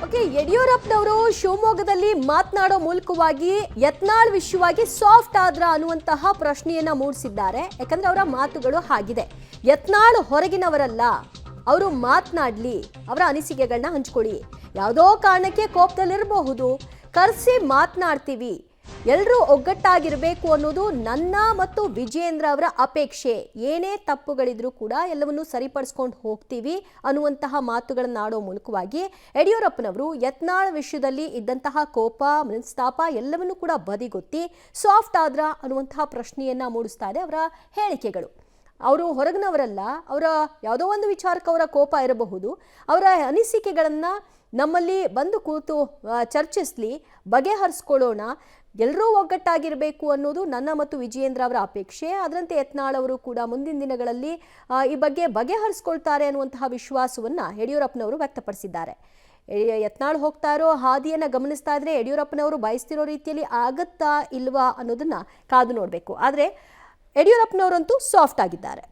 Okay, ಯಡಿಯೂರಪ್ಪನವರು ಶಿವಮೊಗ್ಗದಲ್ಲಿ ಮಾತನಾಡೋ ಮೂಲಕವಾಗಿ ಯತ್ನಾಳ್ ವಿಷಯವಾಗಿ ಸಾಫ್ಟ್ ಆದ್ರ ಅನ್ನುವಂತಹ ಪ್ರಶ್ನೆಯನ್ನ ಮೂಡಿಸಿದ್ದಾರೆ. ಯಾಕಂದ್ರೆ ಅವರ ಮಾತುಗಳು ಹಾಗಿದೆ. ಯತ್ನಾಳ್ ಹೊರಗಿನವರಲ್ಲ, ಅವರು ಮಾತನಾಡ್ಲಿ, ಅವರ ಅನಿಸಿಕೆಗಳನ್ನ ಹಂಚ್ಕೊಳ್ಳಿ. ಯಾವುದೋ ಕಾರಣಕ್ಕೆ ಕೋಪದಲ್ಲಿರಬಹುದು, ಕರೆಸಿ ಮಾತನಾಡ್ತೀವಿ, ಎಲ್ಲರೂ ಒಗ್ಗಟ್ಟಾಗಿರಬೇಕು ಅನ್ನೋದು ನನ್ನ ಮತ್ತು ವಿಜೇಂದ್ರ ಅವರ ಅಪೇಕ್ಷೆ. ಏನೇ ತಪ್ಪುಗಳಿದ್ರೂ ಕೂಡ ಎಲ್ಲವನ್ನೂ ಸರಿಪಡಿಸ್ಕೊಂಡು ಹೋಗ್ತೀವಿ ಅನ್ನುವಂತಹ ಮಾತುಗಳನ್ನು ಆಡೋ ಮೂಲಕವಾಗಿ ಯಡಿಯೂರಪ್ಪನವರು ಯತ್ನಾಳ್ ವಿಷಯದಲ್ಲಿ ಇದ್ದಂತಹ ಕೋಪ, ಮನಸ್ತಾಪ ಎಲ್ಲವನ್ನೂ ಕೂಡ ಬದಿಗೊತ್ತಿ ಸಾಫ್ಟ್ ಆದ್ರ ಅನ್ನುವಂತಹ ಪ್ರಶ್ನೆಯನ್ನ ಮೂಡಿಸ್ತಾ ಇದೆ ಅವರ ಹೇಳಿಕೆಗಳು. ಅವರು ಹೊರಗಿನವರಲ್ಲ, ಅವರ ಯಾವುದೋ ಒಂದು ವಿಚಾರಕ್ಕೆ ಅವರ ಕೋಪ ಇರಬಹುದು, ಅವರ ಅನಿಸಿಕೆಗಳನ್ನು ನಮ್ಮಲ್ಲಿ ಬಂದು ಕೂತು ಚರ್ಚಿಸಲಿ, ಬಗೆಹರಿಸ್ಕೊಳ್ಳೋಣ, ಎಲ್ಲರೂ ಒಗ್ಗಟ್ಟಾಗಿರಬೇಕು ಅನ್ನೋದು ನನ್ನ ಮತ್ತು ವಿಜಯೇಂದ್ರ ಅವರ ಅಪೇಕ್ಷೆ. ಅದರಂತೆ ಯತ್ನಾಳ್ ಅವರು ಕೂಡ ಮುಂದಿನ ದಿನಗಳಲ್ಲಿ ಈ ಬಗ್ಗೆ ಬಗೆಹರಿಸ್ಕೊಳ್ತಾರೆ ಅನ್ನುವಂತಹ ವಿಶ್ವಾಸವನ್ನು ಯಡಿಯೂರಪ್ಪನವರು ವ್ಯಕ್ತಪಡಿಸಿದ್ದಾರೆ. ಯತ್ನಾಳ್ ಹೋಗ್ತಾ ಇರೋ ಹಾದಿಯನ್ನು ಗಮನಿಸ್ತಾ ಇದ್ರೆ ಯಡಿಯೂರಪ್ಪನವರು ಬಯಸ್ತಿರೋ ರೀತಿಯಲ್ಲಿ ಆಗತ್ತಾ ಇಲ್ವಾ ಅನ್ನೋದನ್ನ ಕಾದು ನೋಡಬೇಕು. ಆದರೆ ಯಡಿಯೂರಪ್ಪನವರಂತೂ ಸಾಫ್ಟ್ ಆಗಿದ್ದಾರೆ.